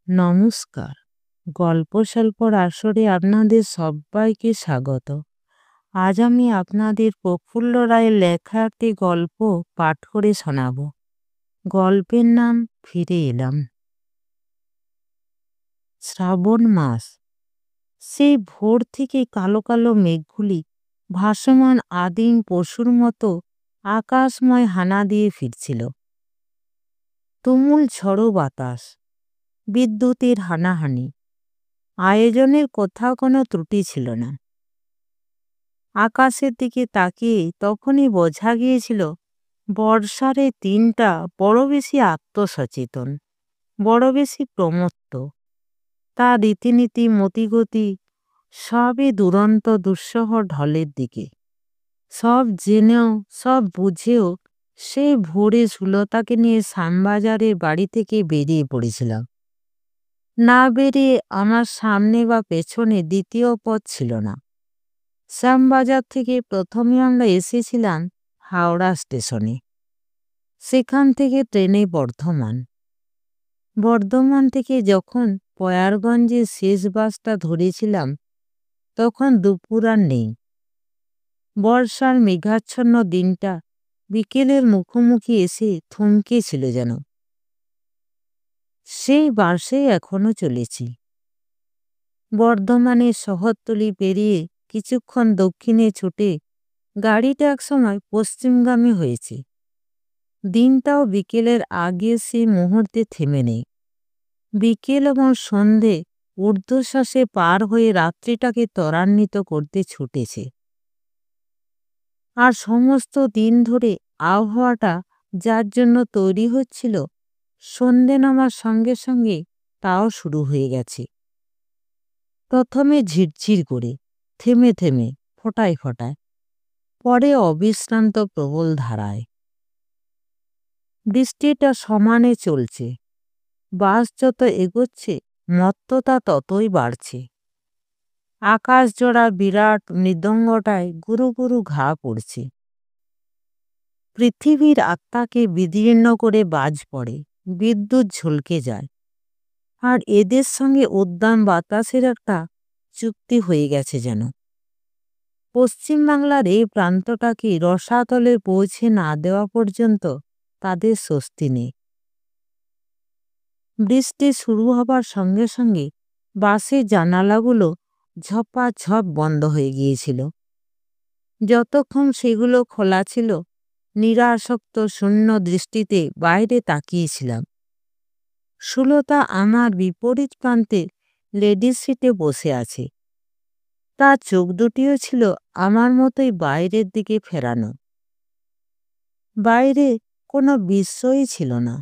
নমস্কার। গল্পস্বল্পর আসরে আপনাদের সবাইকে স্বাগত। আজ আমি আপনাদের প্রফুল্ল রায়ের লেখা একটি গল্প পাঠ করে শোনাব। গল্পের নাম ফিরে এলাম। শ্রাবণ মাস। সেই ভোর থেকে কালো কালো মেঘগুলি ভাসমান আদিম পশুর মতো আকাশময় হানা দিয়ে ফিরছিল। তুমুল ঝড়ো বাতাস, বিদ্যুতের হানাহানি, আয়োজনের কোথাও কোনো ত্রুটি ছিল না। আকাশের দিকে তাকিয়ে তখনই বোঝা গিয়েছিল বর্ষার এই দিনটা বড় বেশি আত্মসচেতন, বড় বেশি প্রমত্ত। তার রীতিনীতি মতিগতি সবই দুরন্ত দুঃসহ ঢলের দিকে। সব জেনেও সব বুঝেও সেই ভোরে সুলতাকে নিয়ে শ্যামবাজারের বাড়ি থেকে বেরিয়ে পড়েছিলাম। না বেরিয়ে আমার সামনে বা পেছনে দ্বিতীয় পথ ছিল না। শ্যামবাজার থেকে প্রথমে আমরা এসেছিলাম হাওড়া স্টেশনে, সেখান থেকে ট্রেনে বর্ধমান। বর্ধমান থেকে যখন পয়ারগঞ্জের শেষ বাসটা ধরেছিলাম তখন দুপুর আর নেই। বর্ষার মেঘাচ্ছন্ন দিনটা বিকেলের মুখোমুখি এসে থমকেছিল যেন। সেই বাসেই এখনো চলেছি। বর্ধমানের শহরতলি পেরিয়ে কিছুক্ষণ দক্ষিণে ছুটে গাড়িটা একসময় পশ্চিমগামী হয়েছে। দিনটাও বিকেলের আগে সেই মুহূর্তে থেমে নেই। বিকেল এবং সন্ধে ঊর্ধ্বশ্বাসে পার হয়ে রাত্রিটাকে ত্বরান্বিত করতে ছুটেছে। আর সমস্ত দিন ধরে আবহাওয়াটা যার জন্য তৈরি হচ্ছিল, সন্ধে নামার সঙ্গে সঙ্গে তাও শুরু হয়ে গেছে। প্রথমে ঝিরঝির করে, থেমে থেমে, ফোঁটায় ফোঁটায়, পরে অবিশ্রান্ত প্রবল ধারায়। বৃষ্টিটা সমানে চলছে। বাস যত এগোচ্ছে মত্ততা ততই বাড়ছে। আকাশ জোড়া বিরাট মৃদঙ্গটায় গুরু গুরু ঘা পড়ছে। পৃথিবীর আত্মাকে বিদীর্ণ করে বাজ পড়ে, বিদ্যুৎ ঝলকে যায়। আর এদের সঙ্গে উদ্দাম বাতাসের একটা চুক্তি হয়ে গেছে যেন। পশ্চিমবাংলার এই প্রান্তটাকে রসাতলে পৌঁছে না দেওয়া পর্যন্ত তাদের স্বস্তি নেই। বৃষ্টি শুরু হবার সঙ্গে সঙ্গে বাসের জানালাগুলো ঝপাঝপ বন্ধ হয়ে গিয়েছিল। যতক্ষণ সেগুলো খোলা ছিল নিরাসক্ত শূন্য দৃষ্টিতে বাইরে তাকিয়েছিলাম। সুলতা আমার বিপরীত প্রান্তে লেডিস সিটে বসে আছে। তার চোখ দুটিও ছিল আমার মতোই বাইরের দিকে ফেরানো। বাইরে কোনো বিস্ময়ই ছিল না,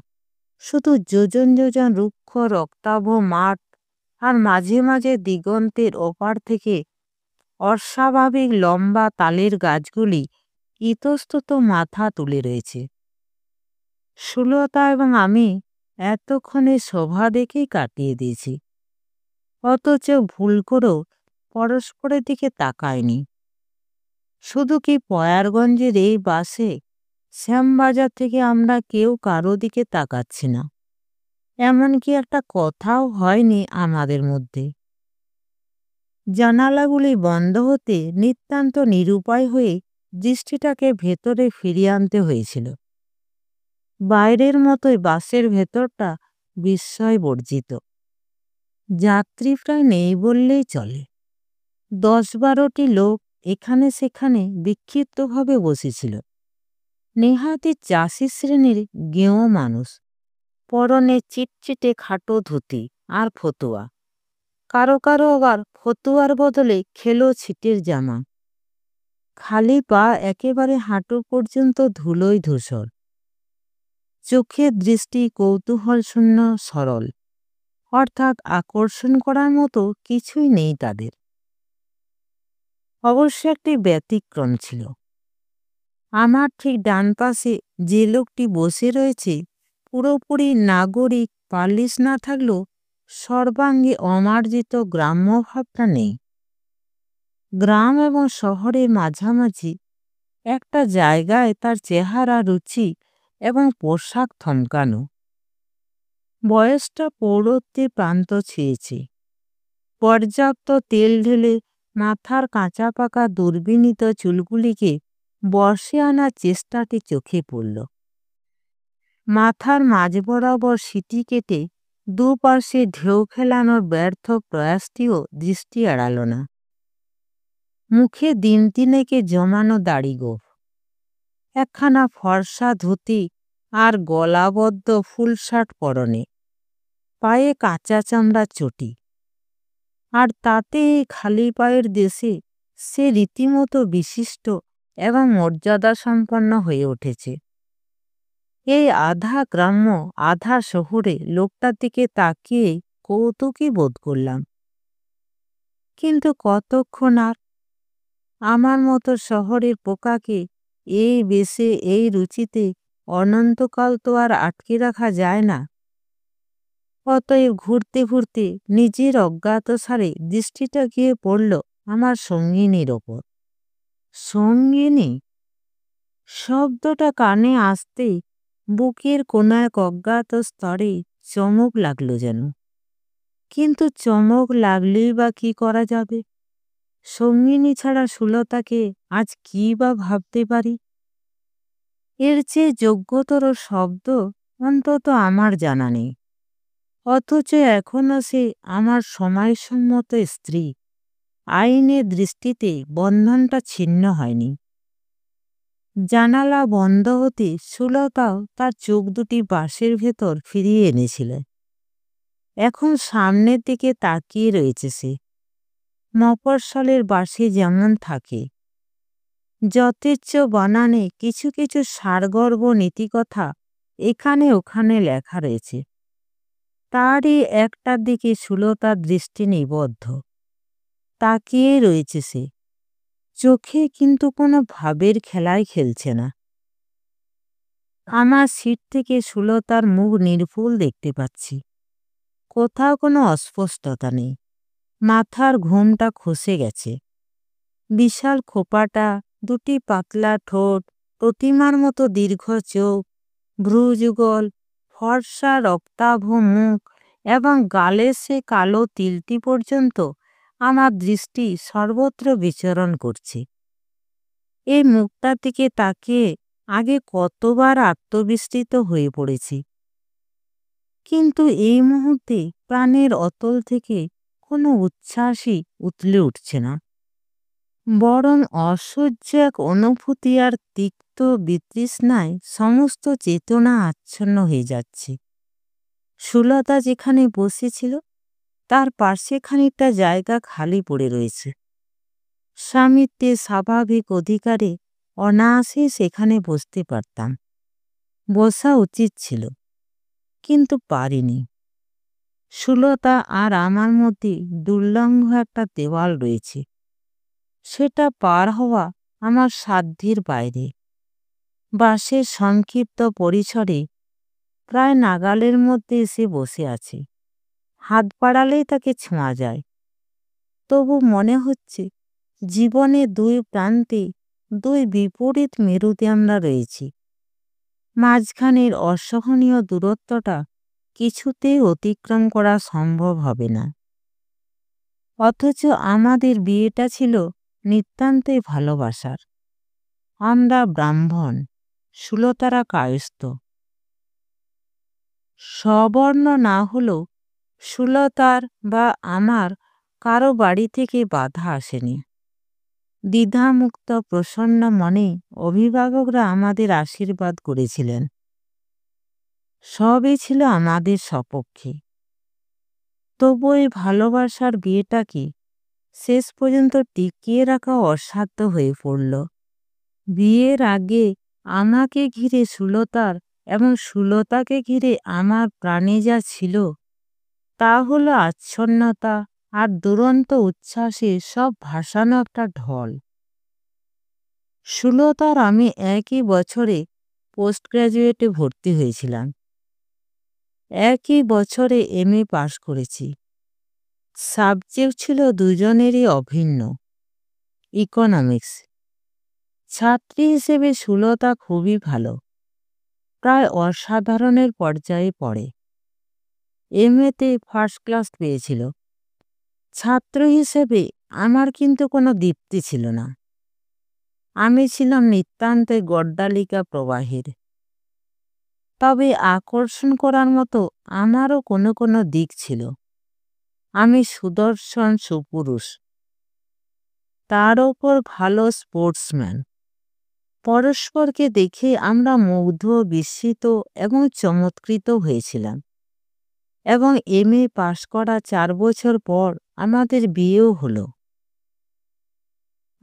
শুধু যোজন যোজন রুক্ষ রক্তাভ মাঠ আর মাঝে মাঝে দিগন্তের ওপার থেকে অস্বাভাবিক লম্বা তালের গাছগুলি ইতস্তত মাথা তুলে রয়েছে। সুলতা এবং আমি এতক্ষণে শোভা দেখেই কাটিয়ে দিয়েছি, অথচ ভুল করেও পরস্পরের দিকে তাকায়নি। শুধু কি পয়ারগঞ্জের এই বাসে শ্যামবাজার থেকে আমরা কেউ কারো দিকে তাকাচ্ছি না, এমনকি একটা কথাও হয়নি আমাদের মধ্যে। জানালাগুলি বন্ধ হতে নিতান্ত নিরুপায় হয়ে দৃষ্টিটাকে ভেতরে ফিরিয়ে আনতে হয়েছিল। বাইরের মতোই বাসের ভেতরটা বিস্ময় বর্জিত। যাত্রী প্রায় নেই বললেই চলে। 10-12টি লোক এখানে সেখানে বিক্ষিপ্তভাবে বসেছিল। নেহাতি চাষি শ্রেণীর গেঁয়ো মানুষ, পরনে চিটচিটে খাটো ধুতি আর ফতুয়া। কারো কারো আবার ফতুয়ার বদলে খেলো ছিটের জামা। খালি পা একেবারে হাঁটু পর্যন্ত ধুলোয় ধূসর। চোখের দৃষ্টি কৌতূহল শূন্য সরল, অর্থাৎ আকর্ষণ করার মতো কিছুই নেই তাদের। অবশ্য একটি ব্যতিক্রম ছিল। আমার ঠিক ডান পাশে যে লোকটি বসে রয়েছে পুরোপুরি নাগরিক পালিশ না থাকলেও সর্বাঙ্গে অমার্জিত গ্রাম্য ভাবটা নেই। গ্রাম এবং শহরের মাঝামাঝি একটা জায়গায় তার চেহারা, রুচি এবং পোশাক থমকানো। বয়সটা প্রৌঢ়ত্বের প্রান্ত ছুঁয়েছে। পর্যাপ্ত তেল ঢেলে মাথার কাঁচা পাকা দুর্বিনীত চুলগুলিকে বশে আনার চেষ্টাটি চোখে পড়ল। মাথার মাঝ বরাবর সিটি কেটে দুপাশে ঢেউ খেলানোর ব্যর্থ প্রয়াসটিও দৃষ্টি এড়াল না। মুখে দিন তিনেকে জমানো দাড়িগোঁফ, একখানা ফর্সা ধুতি আর গলাবদ্ধ ফুল শার্ট পরনে, পায়ে কাঁচা চামড়ার চটি, আর তাতে এই খালি পায়ের দেশে সে রীতিমতো বিশিষ্ট এবং মর্যাদাসম্পন্ন হয়ে উঠেছে। এই আধা গ্রাম্য আধা শহুরে লোকটার দিকে তাকিয়ে কৌতুকই বোধ করলাম। কিন্তু কতক্ষণ আর? আমার মতো শহরের পোকাকে এই বেশে এই রুচিতে অনন্তকাল তো আর আটকে রাখা যায় না। অতএব ঘুরতে ঘুরতে নিজের অজ্ঞাতসারে দৃষ্টিটা গিয়ে পড়ল আমার সঙ্গিনীর ওপর। সঙ্গিনী শব্দটা কানে আসতেই বুকের কোনো এক অজ্ঞাত স্তরে চমক লাগলো যেন। কিন্তু চমক লাগলেই বা কি করা যাবে? সঙ্গিনী ছাড়া সুলতাকে আজ কি বা ভাবতে পারি? এর চেয়ে যোগ্যতর শব্দ অন্তত আমার জানা নেই। অথচ এখনো সে আমার সময়সম্মত স্ত্রী। আইনের দৃষ্টিতে বন্ধনটা ছিন্ন হয়নি। জানালা বন্ধ হতে সুলতাও তার চোখ দুটি বাঁশের ভেতর ফিরিয়ে এনেছিলেন। এখন সামনের দিকে তাকিয়ে রয়েছে সে। মফস্বলের বাঁশে যেমন থাকে, যথেচ্ছ বানানে কিছু কিছু সারগর্ভ নীতিকথা এখানে ওখানে লেখা রয়েছে। তারই একটার দিকে সুলতার দৃষ্টি নিবদ্ধ। তাকিয়ে রয়েছে সে, চোখে কিন্তু কোনো ভাবের খেলায় খেলছে না। আমার সিট থেকে সুলতার মুখ নির্ভুল দেখতে পাচ্ছি। কোথাও কোনো অস্পষ্টতা নেই। মাথার ঘুমটা খসে গেছে। বিশাল খোপাটা, দুটি পাতলা ঠোঁট, প্রতিমার মতো দীর্ঘ চোখ, ভ্রুযুগল, ফর্সা রক্তাভ মুখ এবং গালের সে কালো তিলটি পর্যন্ত আমার দৃষ্টি সর্বত্র বিচরণ করছে। এই মুখটার দিকে তাকিয়ে আগে কতবার আত্মবিস্মৃত হয়ে পড়েছি, কিন্তু এই মুহূর্তে প্রাণের অতল থেকে কোনো উচ্ছ্বাসই উতলে উঠছে না। বরং অসহ্য এক অনুভূতি আর তিক্ত বিতৃষ্ণায় সমস্ত চেতনা আচ্ছন্ন হয়ে যাচ্ছে। সুলতা যেখানে বসেছিল তার পাশে খানিকটা জায়গা খালি পড়ে রয়েছে। স্বামিত্বের স্বাভাবিক অধিকারে অনায়াসে সেখানে বসতে পারতাম। বসা উচিত ছিল, কিন্তু পারিনি। সুলতা আর আমার মধ্যে দুর্লঙ্ঘ একটা দেওয়াল রয়েছে। সেটা পার হওয়া আমার সাধ্যের বাইরে। বাঁশের সংক্ষিপ্ত পরিসরে প্রায় নাগালের মধ্যে এসে বসে আছে। হাত বাড়ালেই তাকে ছোঁয়া যায়। তবু মনে হচ্ছে জীবনে দুই প্রান্তে দুই বিপরীত মেরুতে আমরা রয়েছি। মাঝখানের অসহনীয় দূরত্বটা কিছুতেই অতিক্রম করা সম্ভব হবে না। অথচ আমাদের বিয়েটা ছিল নিতান্তই ভালোবাসার। আমরা ব্রাহ্মণ, সুলতারা কায়স্থ। সবর্ণ না হলেও সুলতার বা আমার কারো বাড়ি থেকে বাধা আসেনি। দ্বিধামুক্ত প্রসন্ন মনে অভিভাবকরা আমাদের আশীর্বাদ করেছিলেন। সবই ছিল আমাদের সপক্ষে। তবু এই ভালোবাসার বিয়েটাকে শেষ পর্যন্ত টিকিয়ে রাখা অসাধ্য হয়ে পড়ল। বিয়ের আগে আমাকে ঘিরে সুলতার এবং সুলতাকে ঘিরে আমার প্রাণে যা ছিল তা হলো আচ্ছন্নতা আর দুরন্ত উচ্ছ্বাসে সব ভাসানো একটা ঢল। সুলতার আমি একই বছরে পোস্ট গ্র্যাজুয়েটে ভর্তি হয়েছিলাম। একই বছরে MA পাশ করেছি। সাবজেক্ট ছিল দুজনেরই অভিন্ন, ইকোনমিক্স। ছাত্রী হিসেবে সুলতা খুবই ভালো, প্রায় অসাধারণের পর্যায়ে পড়ে। এমএতে ফার্স্ট ক্লাস পেয়েছিল। ছাত্র হিসেবে আমার কিন্তু কোনো দীপ্তি ছিল না। আমি ছিলাম নিতান্তই গড্ডালিকা প্রবাহের। তবে আকর্ষণ করার মতো আমারও কোনো কোনো দিক ছিল। আমি সুদর্শন সুপুরুষ, তার ওপর ভালো স্পোর্টসম্যান। পরস্পরকে দেখে আমরা মুগ্ধ, বিস্মিত এবং চমৎকৃত হয়েছিলাম। এবং এমএ পাশ করা 4 বছর পর আমাদের বিয়েও হলো।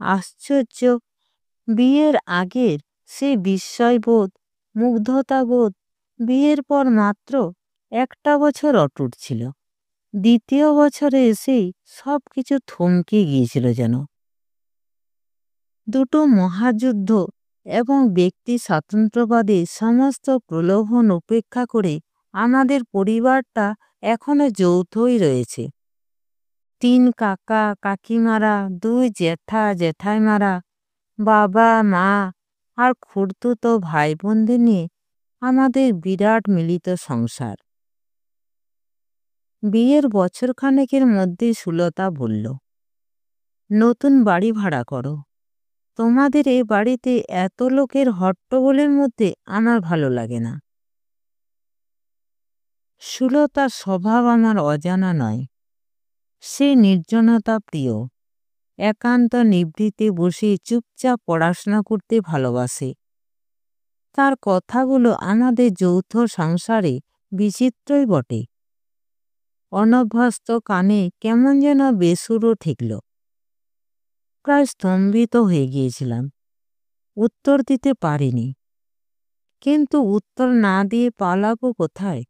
আশ্চর্য, বিয়ের আগের সে বিস্ময়বোধ, মুগ্ধতাবোধ বিয়ের পর মাত্র 1টা বছর অটুট ছিল। দ্বিতীয় বছরে এসেই সব কিছু থমকে গিয়েছিল যেন। দুটো মহাযুদ্ধ এবং ব্যক্তি স্বাতন্ত্র্যবাদী সমস্ত প্রলোভন উপেক্ষা করে আমাদের পরিবারটা এখনো যৌথই রয়েছে। 3 কাকা কাকিমারা, 2 জ্যাঠা জ্যাঠাইমারা, বাবা মা আর খুড়তুতো ভাই বোনদের নিয়ে আমাদের বিরাট মিলিত সংসার। বিয়ের বছরখানেকের মধ্যে সুলতা বলল, নতুন বাড়ি ভাড়া করো। তোমাদের এ বাড়িতে এত লোকের হট্টগোলের মধ্যে আমার ভালো লাগে না। সুলতার স্বভাব আমার অজানা নয়। সে নির্জনতা প্রিয়, একান্ত নিভৃতে বসে চুপচাপ পড়াশোনা করতে ভালোবাসে। তার কথাগুলো আমাদের যৌথ সংসারে বিচিত্রই বটে। অনভ্যস্ত কানে কেমন যেন বেসুরো ঠেকল। প্রায় স্তম্ভিত হয়ে গিয়েছিলাম। উত্তর দিতে পারিনি। কিন্তু উত্তর না দিয়ে পালাবো কোথায়?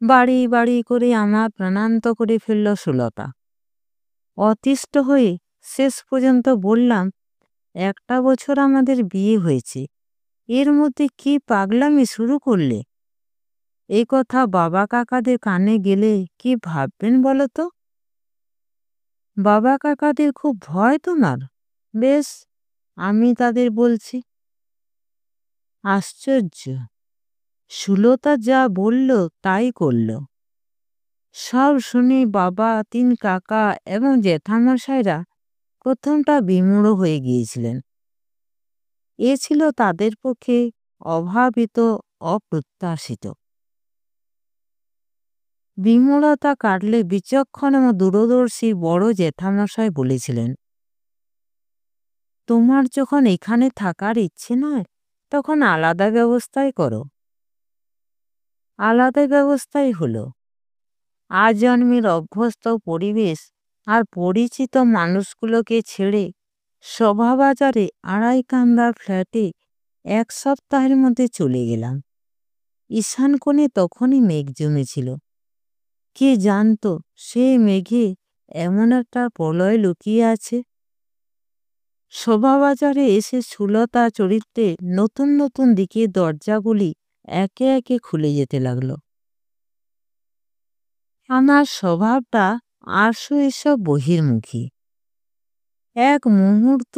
বাড়ি বাড়ি করে আমার প্রাণান্ত করে ফেলল সুলতা। অতিষ্ঠ হয়ে শেষ পর্যন্ত বললাম, 1টা বছর আমাদের বিয়ে হয়েছে, এর মধ্যে কি পাগলামি শুরু করলে? এই কথা বাবা কাকাদের কানে গেলে কি ভাববেন বলো তো? বাবা কাকাদের খুব ভয় তোমার? বেশ, আমি তাদের বলছি। আশ্চর্য, সুলতা যা বলল তাই করল। সব শুনে বাবা, 3 কাকা এবং জ্যাঠামশাইরা প্রথমটা বিমূঢ় হয়ে গিয়েছিলেন। এ ছিল তাদের পক্ষে অভাবিত, অপ্রত্যাশিত। বিমূঢ়তা কাটলে বিচক্ষণ এবং দূরদর্শী বড় জ্যাঠামশাই বলেছিলেন, তোমার যখন এখানে থাকার ইচ্ছে নয় তখন আলাদা ব্যবস্থাই করো। আলাদা ব্যবস্থাই হলো। আজন্মের অভ্যস্ত পরিবেশ আর পরিচিত মানুষগুলোকে ছেড়ে শোভাবাজারে 2.5 কামরার ফ্ল্যাটে 1 সপ্তাহের মধ্যে চলে গেলাম। ঈশান কোণে তখনই মেঘ জমেছিল। কে জানতো সে মেঘে এমন একটা প্রলয় লুকিয়ে আছে। শোভাবাজারে এসে সুলতা চরিত্রে নতুন নতুন দিকে দরজাগুলি একে একে খুলে যেতে লাগলো। আমার স্বভাবটা আশু এসব বহির্মুখী। এক মুহূর্ত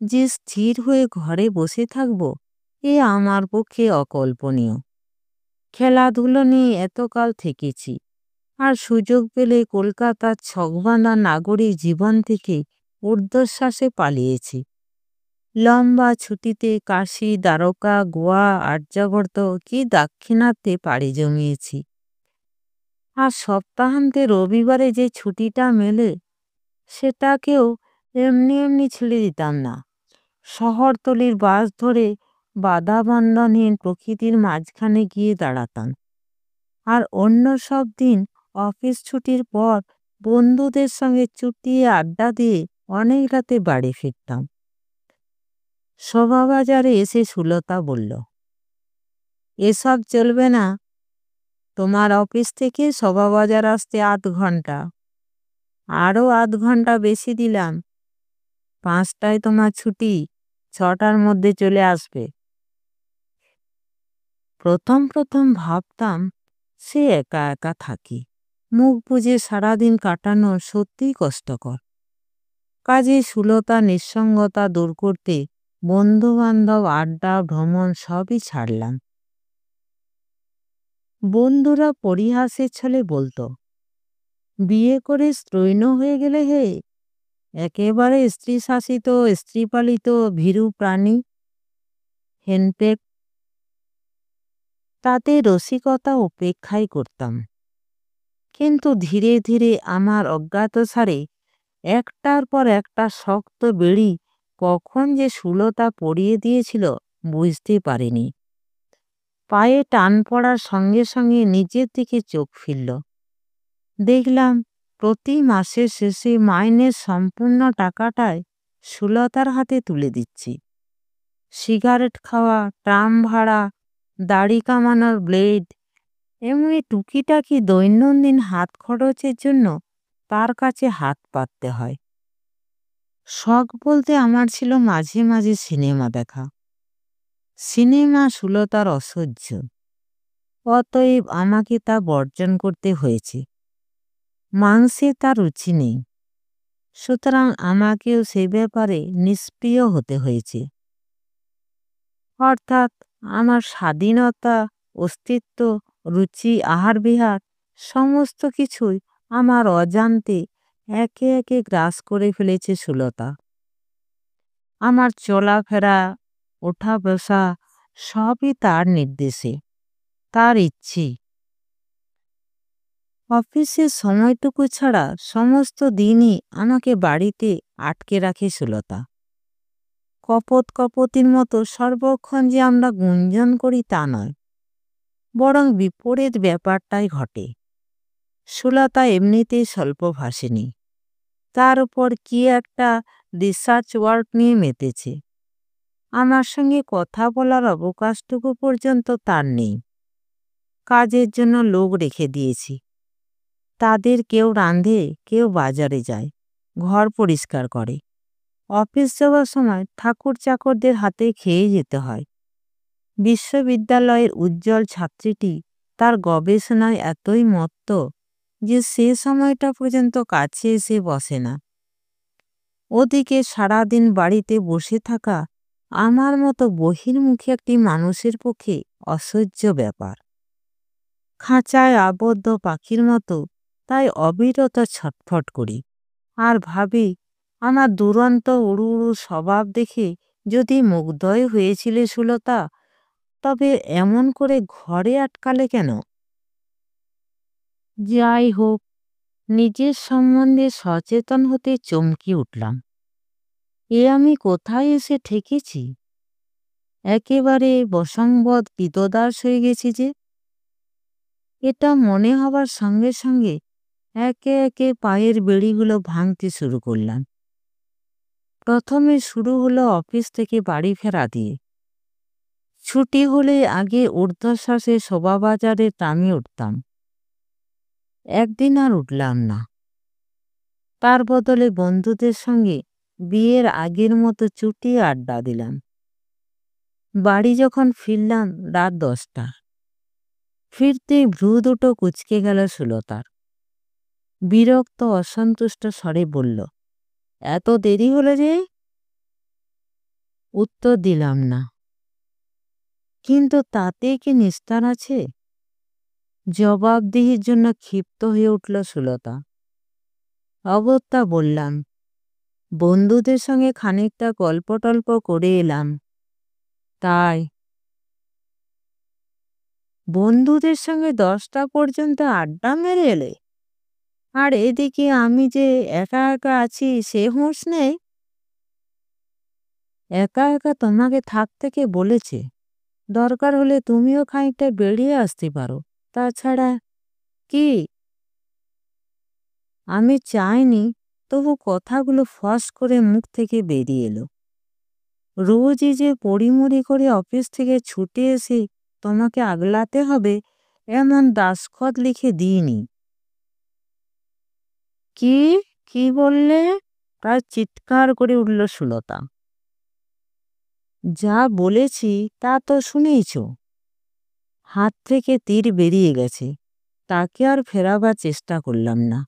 যে স্থির হয়ে ঘরে বসে থাকব, এ আমার পক্ষে অকল্পনীয়। খেলাধুলো নিয়ে এতকাল থেকেছি, আর সুযোগ পেলে কলকাতার ছকবাঁধা নাগরিক জীবন থেকে ঊর্ধ্বশ্বাসে পালিয়েছি। লম্বা ছুটিতে কাশী, দ্বারকা, গোয়া, আর্যাবর্ত কি দাক্ষিণাত্যে পাড়ি জমিয়েছি। আর সপ্তাহান্তে রবিবারে যে ছুটিটা মেলে, সেটাকেও এমনি এমনি ছেড়ে দিতাম না। শহরতলির বাস ধরে বাধাবন্ধনহীন প্রকৃতির মাঝখানে গিয়ে দাঁড়াতাম। আর অন্য সব দিন অফিস ছুটির পর বন্ধুদের সঙ্গে চুটিয়ে আড্ডা দিয়ে অনেক রাতে বাড়ি ফিরতাম। শোভাবাজারে এসে সুলতা বলল, এসব চলবে না। তোমার অফিস থেকে শোভাবাজার আসতে 8 ঘন্টা, আরও 8 ঘন্টা বেশি দিলাম। 5টায় তোমার ছুটি, 6টার মধ্যে চলে আসবে। প্রথম প্রথম ভাবতাম সে একা একা থাকি, মুখ বুজে সারাদিন কাটানো সত্যিই কষ্টকর। কাজে সুলতা নিঃসঙ্গতা দূর করতে বন্ধু বান্ধব, আড্ডা, ভ্রমণ সবই ছাড়লাম। বন্ধুরা পরিহাসের ছলে বলতো, বিয়ে করে স্ত্রৈণ হয়ে গেলে হে, একেবারে স্ত্রী শাসিত স্ত্রীপালিত ভীরু প্রাণী হেনপেক। তাতে রসিকতা উপেক্ষাই করতাম। কিন্তু ধীরে ধীরে আমার অজ্ঞাতসারে একটার পর একটা শক্ত বেড়ি কখন যে সুলতা পরিয়ে দিয়েছিল বুঝতে পারিনি। পায়ে টান পড়ার সঙ্গে সঙ্গে নিজের দিকে চোখ ফিরল। দেখলাম প্রতি মাসের শেষে মাইনের সম্পূর্ণ টাকাটায় সুলতার হাতে তুলে দিচ্ছি। সিগারেট খাওয়া, ট্রাম ভাড়া, দাড়ি কামানোর ব্লেড, এমনি টুকিটাকি দৈনন্দিন হাত খরচের জন্য তার কাছে হাত পাততে হয়। শখ বলতে আমার ছিল মাঝে মাঝে সিনেমা দেখা। সিনেমা সুলতার অসহ্য, অতএব আমাকে তা বর্জন করতে হয়েছে। মাংসে তার রুচি নেই, সুতরাং আমাকেও সে ব্যাপারে নিষ্ক্রিয় হতে হয়েছে। অর্থাৎ আমার স্বাধীনতা, অস্তিত্ব, রুচি, আহার বিহার সমস্ত কিছুই আমার অজান্তে একে একে গ্রাস করে ফেলেছে সুলতা। আমার চলাফেরা, ওঠা বসা সবই তার নির্দেশে, তার ইচ্ছে। অফিসের সময়টুকু ছাড়া সমস্ত দিনই আমাকে বাড়িতে আটকে রাখে সুলতা। কপত কপতির মতো সর্বক্ষণ যে আমরা গুঞ্জন করি তা নয়, বরং বিপরীত ব্যাপারটাই ঘটে। সুলতা এমনিতেই স্বল্পভাষিণী, তার উপর কি একটা রিসার্চ ওয়ার্ক নিয়ে মেতেছে। আমার সঙ্গে কথা বলার অবকাশটুকু পর্যন্ত তার নেই। কাজের জন্য লোক রেখে দিয়েছি, তাদের কেউ রাঁধে, কেউ বাজারে যায়, ঘর পরিষ্কার করে। অফিস যাওয়ার সময় ঠাকুর চাকরদের হাতে খেয়ে যেতে হয়। বিশ্ববিদ্যালয়ের উজ্জ্বল ছাত্রীটি তার গবেষণায় এতই মত্ত যে সে সময়টা পর্যন্ত কাছে এসে বসে না। ওদিকে সারাদিন বাড়িতে বসে থাকা আমার মতো বহির্মুখী একটি মানুষের পক্ষে অসহ্য ব্যাপার। খাঁচায় আবদ্ধ পাখির মতো তাই অবিরত ছটফট করি, আর ভাবি আমার দুরন্ত উড়ু উড়ু স্বভাব দেখে যদি মুগ্ধই হয়েছিলে সুলতা, তবে এমন করে ঘরে আটকালে কেন? যাই হোক, নিজের সম্বন্ধে সচেতন হতে চমকে উঠলাম। এ আমি কোথায় এসে ঠেকেছি? একেবারে বশংবদ কৃতদাস হয়ে গেছি যে। এটা মনে হবার সঙ্গে সঙ্গে একে একে পায়ের বেড়িগুলো ভাঙতে শুরু করলাম। প্রথমে শুরু হলো অফিস থেকে বাড়ি ফেরা দিয়ে। ছুটি হলে আগে ঊর্ধ্বশ্বাসে শোভাবাজারে ট্রামে উঠতাম, একদিন আর উঠলাম না। তার বদলে বন্ধুদের সঙ্গে বিয়ের আগের মতো চুটিয়ে আড্ডা দিলাম। বাড়ি যখন ফিরলাম রাত 10টা। ফিরতেই ভ্রু দুটো কুঁচকে গেল সুলতার। বিরক্ত অসন্তুষ্ট স্বরে বলল, এত দেরি হলো যে? উত্তর দিলাম না। কিন্তু তাতে কি নিস্তার আছে? জবাবদিহির জন্য ক্ষিপ্ত হয়ে উঠল সুলতা। অগত্যা বললাম, বন্ধুদের সঙ্গে খানিকটা গল্প টল্প করে এলাম, তাই। বন্ধুদের সঙ্গে 10টা পর্যন্ত আড্ডা মেরে এলে? আর এদিকে আমি যে একা একা আছি সে হুঁশ নেই? একা একা তোমাকে থাকতে কে বলেছে? দরকার হলে তুমিও খানিকটা বেরিয়ে আসতে পারো। তাছাড়া কি? আমি চাইনি, তবু কথাগুলো ফস করে মুখ থেকে বেরিয়ে এলো। রোজই যে পড়িমড়ি করে অফিস থেকে ছুটে এসে তোমাকে আগলাতে হবে এমন দাসখত লিখে দিইনি। কি? কি বললে? প্রায় চিৎকার করে উঠল সুলতা। যা বলেছি তা তো শুনেইছ। হাত থেকে তীর বেরিয়ে গেছে, তাকে আর ফেরাবার চেষ্টা করলাম না।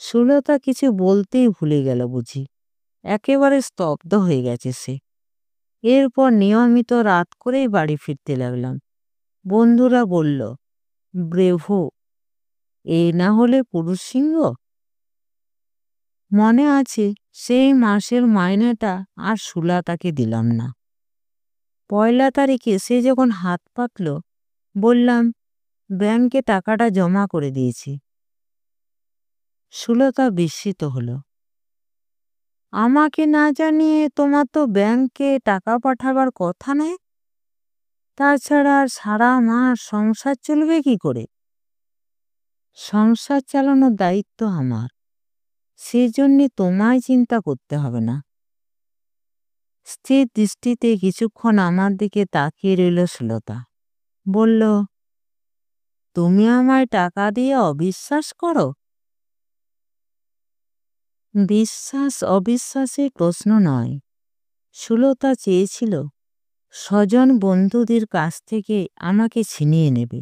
সুলতা কিছু বলতেই ভুলে গেল বুঝি। একেবারে স্তব্ধ হয়ে গেছে সে। এরপর নিয়মিত রাত করেই বাড়ি ফিরতে লাগলাম। বন্ধুরা বলল, ব্রেভো, এই না হলে পুরুষ সিংহ। মনে আছে সেই মাসের মাইনেটা আর সুলতাকে দিলাম না। 1 তারিখে সে যখন হাত পাতল, বললাম, ব্যাংকে টাকাটা জমা করে দিয়েছি। সুলতা বিস্মিত হলো। আমাকে না জানিয়ে তোমার তো ব্যাংকে টাকা পাঠাবার কথা নয়। তাছাড়া আর সারা মাস সংসার চলবে কি করে? সংসার চালানোর দায়িত্ব আমার, সেজন্যে তোমায় চিন্তা করতে হবে না। স্থির দৃষ্টিতে কিছুক্ষণ আমার দিকে তাকিয়ে রইল সুলতা। বলল, তুমি আমায় টাকা দিয়ে অবিশ্বাস করো? বিশ্বাস অবিশ্বাসের প্রশ্ন নয়। সুলতা চেয়েছিল স্বজন বন্ধুদের কাছ থেকে আমাকে ছিনিয়ে নেবে।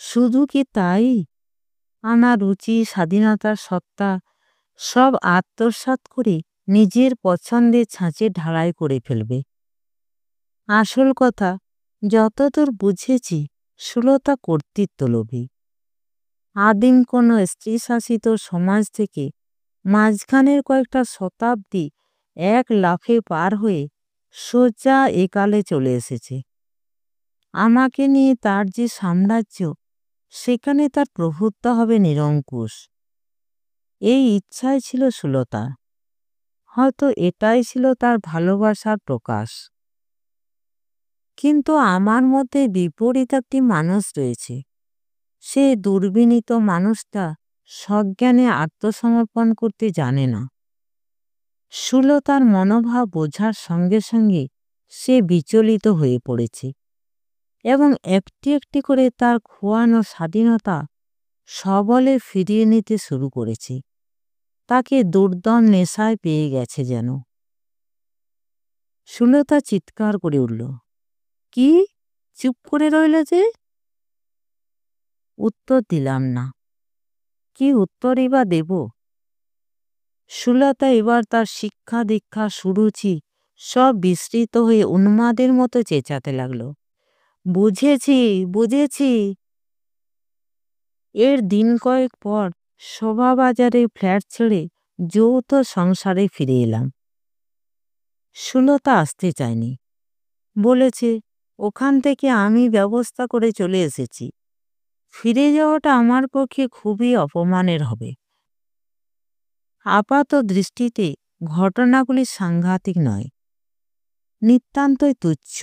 শুধু কি তাই, আমার রুচি, স্বাধীনতার সত্তা সব আত্মসাৎ করে নিজের পছন্দের ছাঁচে ঢালাই করে ফেলবে। আসল কথা, যতদূর বুঝেছি, সুলতা কর্তৃত্বলোভী। আদিম কোনো স্ত্রী শাসিত সমাজ থেকে মাঝখানের কয়েকটা শতাব্দী এক লাফে পার হয়ে সোজা একালে চলে এসেছে। আমাকে নিয়ে তার যে সাম্রাজ্য, সেখানে তার প্রভুত্ব হবে নিরঙ্কুশ। এই ইচ্ছাই ছিল সুলতার। হয়তো এটাই ছিল তার ভালোবাসার প্রকাশ। কিন্তু আমার মধ্যে বিপরীত একটি মানুষ রয়েছে। সে দুর্বিনীত মানুষটা সজ্ঞানে আত্মসমর্পণ করতে জানে না। সুলতার মনোভাব বোঝার সঙ্গে সঙ্গে সে বিচলিত হয়ে পড়েছে এবং একটি একটি করে তার খোয়ানো স্বাধীনতা সবলে ফিরিয়ে নিতে শুরু করেছে। তাকে দুর্দম নেশায় পেয়ে গেছে যেন। সুলতা চিৎকার করে উঠল, কি? চুপ করে রইল যে? উত্তর দিলাম না। কি উত্তরই বা দেব? সুলতা এবার তার শিক্ষা দীক্ষা সুরুচি সব বিস্মৃত হয়ে উন্মাদের মতো চেঁচাতে লাগল, বুঝেছি বুঝেছি। এর দিন কয়েক পর শোভাবাজারে ফ্ল্যাট ছেড়ে যৌথ সংসারে ফিরে এলাম। সুলতা আসতে চায়নি। বলেছে, ওখান থেকে আমি ব্যবস্থা করে চলে এসেছি। ফিরে যাওয়াটা আমার পক্ষে খুবই অপমানের হবে। আপাত দৃষ্টিতে ঘটনাগুলি সাংঘাতিক নয়, নিতান্তই তুচ্ছ।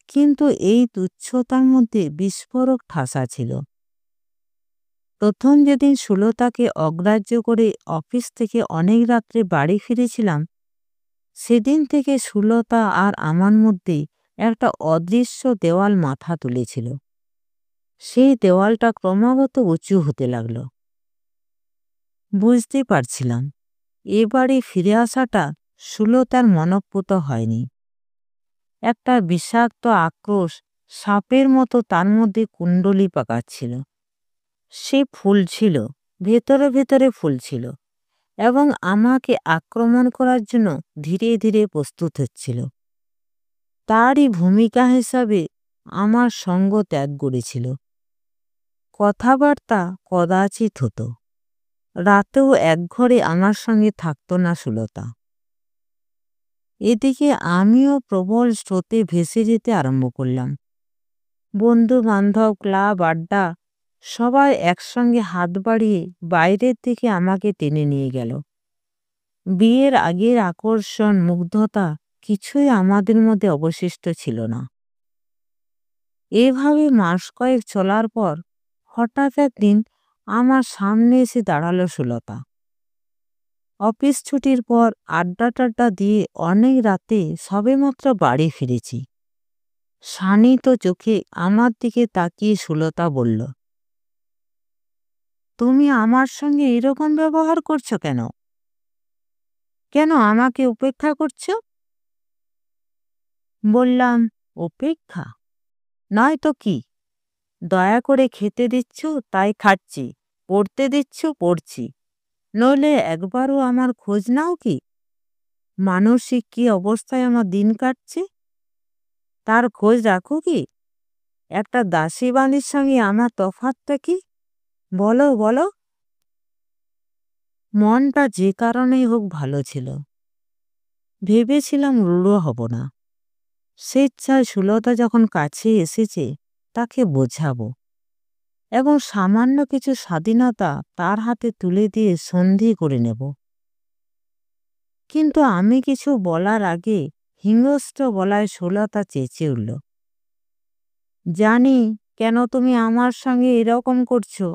কিন্তু এই তুচ্ছতার মধ্যে বিস্ফোরক ঠাসা ছিল। প্রথম যেদিন সুলতাকে অগ্রাহ্য করে অফিস থেকে অনেক রাত্রে বাড়ি ফিরেছিলাম, সেদিন থেকে সুলতা আর আমার মধ্যে একটা অদৃশ্য দেওয়াল মাথা তুলেছিল। সেই দেওয়ালটা ক্রমাগত উঁচু হতে লাগল। বুঝতে পারছিলাম এবারে ফিরে আসাটা সুলতার মনঃপূত হয়নি। একটা বিষাক্ত আক্রোশ সাপের মতো তার মধ্যে কুণ্ডলি পাকাচ্ছিল। সে ফুলছিল, ভেতরে ভেতরে ফুলছিল এবং আমাকে আক্রমণ করার জন্য ধীরে ধীরে প্রস্তুত হচ্ছিল। তারই ভূমিকা হিসাবে আমার সঙ্গ ত্যাগ করেছিল। কথাবার্তা কদাচিৎ হতো। রাতেও একঘরে আমার সঙ্গে থাকত না সুলতা। এদিকে আমিও প্রবল স্রোতে ভেসে যেতে আরম্ভ করলাম। বন্ধু বান্ধব, ক্লাব, আড্ডা সবাই একসঙ্গে হাত বাড়িয়ে বাইরের দিকে আমাকে টেনে নিয়ে গেল। বিয়ের আগের আকর্ষণ, মুগ্ধতা কিছুই আমাদের মধ্যে অবশিষ্ট ছিল না। এভাবে মাস কয়েক চলার পর হঠাৎ একদিন আমার সামনে এসে দাঁড়ালো সুলতা। অফিস ছুটির পর আড্ডা টাড্ডা দিয়ে অনেক রাতে সবেমাত্র বাড়ি ফিরেছি। শানিত চোখে আমার দিকে তাকিয়ে সুলতা বলল, তুমি আমার সঙ্গে এরকম ব্যবহার করছো কেন? কেন আমাকে উপেক্ষা করছো? বললাম, উপেক্ষা নয় তো কি? দয়া করে খেতে দিচ্ছ তাই খাচ্ছি, পড়তে দিচ্ছ পড়ছি, নইলে একবারও আমার খোঁজ নাও কি? মানসিক কি অবস্থায় আমার দিন কাটছে তার খোঁজ রাখো কি? একটা দাসী বাণীর সঙ্গে আমার তফাৎটা কি? বলো বলো। মনটা যে কারণেই হোক ভালো ছিল। ভেবেছিলাম রূঢ় হব না। স্বেচ্ছায় সুলতা যখন কাছে এসেছে তাকে বোঝাবো এবং সামান্য কিছু স্বাধীনতা তার হাতে তুলে দিয়ে সন্ধি করে নেব। কিন্তু আমি কিছু বলার আগে হিংস্র গলায় সুলতা চেঁচে উঠল, জানি কেন তুমি আমার সঙ্গে এরকম করছো।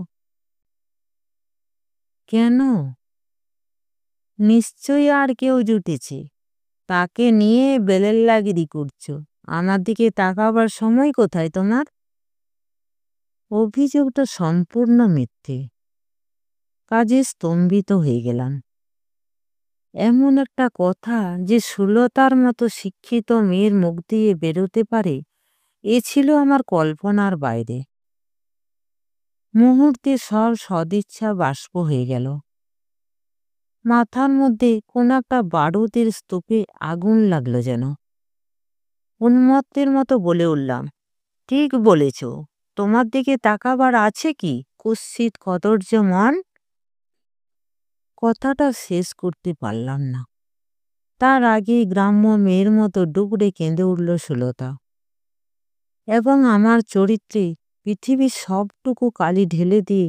কেন? নিশ্চয়ই আর কেউ জুটেছে, তাকে নিয়ে বেলেল্লাগিরি করছো। আমার দিকে তাকাবার সময় কোথায় তোমার? অভিযোগটা সম্পূর্ণ মিথ্যে। কাজে স্তম্ভিত হয়ে গেলাম। এমন একটা কথা যে সুলতার মতো শিক্ষিত মেয়ের মুখ দিয়ে বেরোতে পারে, এ ছিল আমার কল্পনার বাইরে। মুহূর্তে সব সদিচ্ছা বাষ্প হয়ে গেল। মাথার মধ্যে কোন একটা বারুদের স্তূপে আগুন লাগলো যেন। উন্মত্তের মতো বলে উঠলাম, ঠিক বলেছ, তোমার দিকে তাকাবার আছে কি কুৎসিত কদর্য মন? কথাটা শেষ করতে পারলাম না। তার আগে গ্রাম্য মেয়ের মতো ডুকরে কেঁদে উঠল সুলতা এবং আমার চরিত্রে পৃথিবীর সবটুকু কালি ঢেলে দিয়ে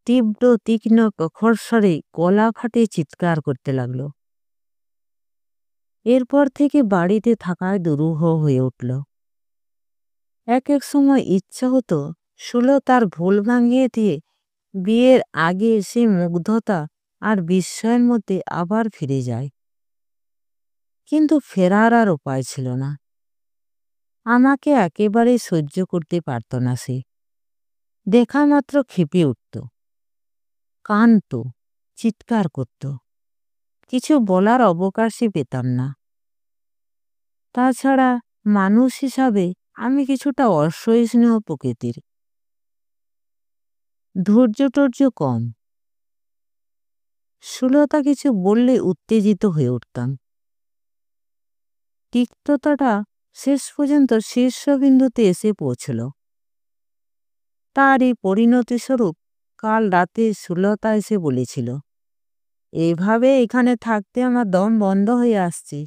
তীব্র তীক্ষ্ণ প্রখরস্বরে গলা ফাটিয়ে চিৎকার করতে লাগল। এরপর থেকে বাড়িতে থাকায় দুরূহ হয়ে উঠল। এক এক সময় ইচ্ছা হতো সুলতার ভুল ভাঙিয়ে দিয়ে বিয়ের আগে সে মুগ্ধতা আর বিস্ময়ের মধ্যে আবার ফিরে যায়। কিন্তু ফেরার আর উপায় ছিল না। আমাকে একেবারেই সহ্য করতে পারত না সে। দেখা মাত্র ক্ষেপে উঠত, কাঁদত, চিৎকার করত। কিছু বলার অবকাশই পেতাম না। তাছাড়া মানুষ হিসাবে আমি কিছুটা অসহিষ্ণু প্রকৃতির। ধৈর্য টর্য কম। সুলতা কিছু বললে উত্তেজিত হয়ে উঠতাম। তিক্ততাটা শেষ পর্যন্ত শীর্ষবিন্দুতে এসে পৌঁছল। তার এই পরিণতিস্বরূপ কাল রাতে সুলতা এসে বলেছিল, এভাবে এখানে থাকতে আমার দম বন্ধ হয়ে আসছে,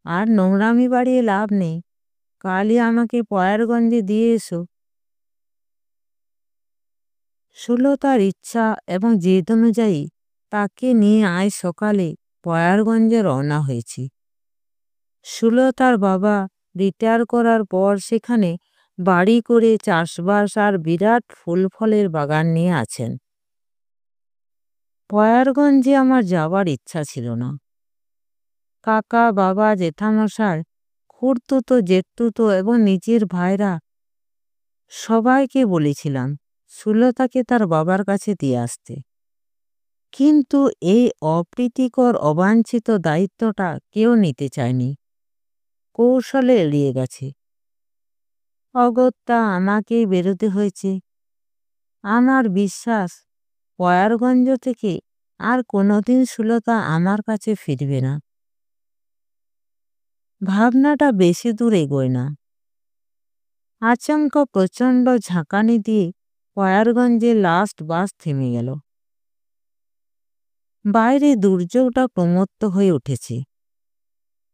আর নোংরামি বাড়িয়ে লাভ নেই, কালই আমাকে পয়ারগঞ্জে দিয়ে এসো। সুলতার ইচ্ছা এবং জেদ অনুযায়ী তাকে নিয়ে আজ সকালে পয়ারগঞ্জে রওনা হয়েছি। সুলতার বাবা রিটায়ার করার পর সেখানে বাড়ি করে চাষবাস আর বিরাট ফুল ফলের বাগান নিয়ে আছেন। পয়ারগঞ্জে আমার যাবার ইচ্ছা ছিল না। কাকা, বাবা, জেঠামশাই, খুড়তুতো, জেঠতুতো এবং নিজের ভাইরা সবাইকে বলেছিলাম সুলতাকে তার বাবার কাছে দিয়ে আসতে। কিন্তু এই অপ্রীতিকর অবাঞ্ছিত দায়িত্বটা কেউ নিতে চায়নি, কৌশলে এড়িয়ে গেছে। অগত্যা আমাকেই বেরোতে হয়েছে। আমার বিশ্বাস পয়ারগঞ্জ থেকে আর কোনোদিন সুলতা আমার কাছে ফিরবে না। ভাবনাটা বেশি দূর এগোয় না। আচমকা প্রচণ্ড ঝাঁকানি দিয়ে পয়ারগঞ্জে লাস্ট বাস থেমে গেল। বাইরে দুর্যোগটা প্রমত্ত হয়ে উঠেছে।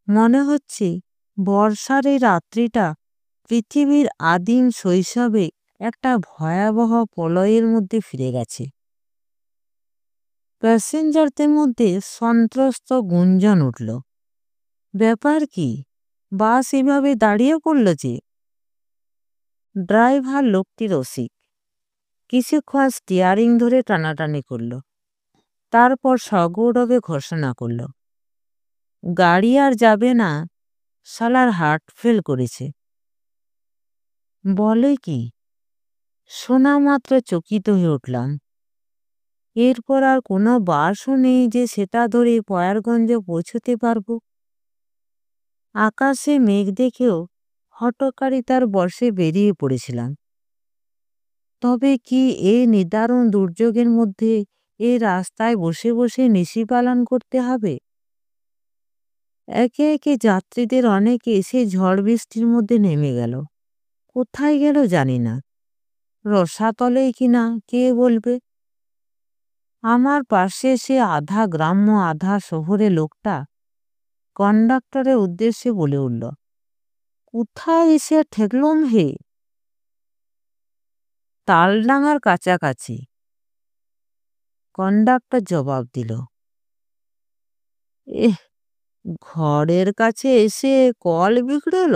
মনে হচ্ছে বর্ষার এই রাত্রিটা পৃথিবীর আদিম শৈশবে একটা ভয়াবহ প্রলয়ের মধ্যে ফিরে গেছে। প্যাসেঞ্জারদের মধ্যে সন্ত্রস্ত গুঞ্জন উঠল, ব্যাপার কি, বাস এভাবে দাঁড়িয়ে পড়ল যে? ড্রাইভার লোকটি রসিক। কিছুক্ষণ স্টিয়ারিং ধরে টানাটানি করল, তারপর সগৌরবে ঘোষণা করল, গাড়ি আর যাবে না, শালার হার্ট ফেল করেছে। বলে কি? শোনা মাত্র চকিত হয়ে উঠলাম। এরপর আর কোনো বাসও নেই যে সেটা ধরে পয়ারগঞ্জে পৌঁছতে পারব। আকাশে মেঘ দেখেও হঠকারিতার বর্ষে বেরিয়ে পড়েছিলাম। তবে কি এই নিদারুণ দুর্যোগের মধ্যে এই রাস্তায় বসে বসে নিশি পালন করতে হবে? একে একে যাত্রীদের অনেকে সে ঝড় বৃষ্টির মধ্যে নেমে গেল। কোথায় গেল জানি না, রসাতলেই কিনা কে বলবে। আমার পাশে সে আধা গ্রাম্য আধা শহরে লোকটা কন্ডাক্টরের উদ্দেশ্যে বলে উঠল, কোথায় এসে ঠেকলুম হে? তালডাঙার কাছাকাছি। কন্ডাক্টর জবাব দিল, এহ, ঘরের কাছে এসে কল বিগড়েল?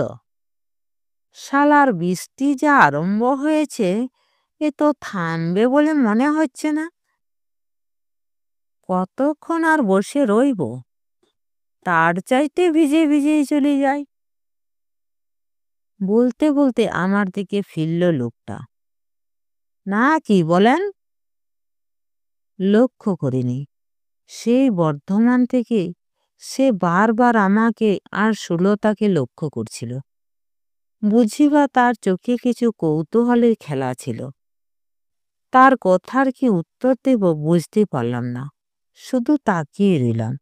শালার বৃষ্টি যা আরম্ভ হয়েছে, এ তো থামবে বলে মনে হচ্ছে না। কতক্ষণ আর বসে রইব? তার চাইতে ভিজে ভিজেই চলে যাই। বলতে বলতে আমার দিকে ফিরল লোকটা। না, কি বলেন? লক্ষ্য করিনি। সেই বর্ধমান থেকে সে বারবার আমাকে আর সুলতাকে লক্ষ্য করছিল। বুঝিবা তার চোখে কিছু কৌতূহলের খেলা ছিল। তার কথার কি উত্তর দেব বুঝতে পারলাম না, শুধু তাকিয়ে রইলাম।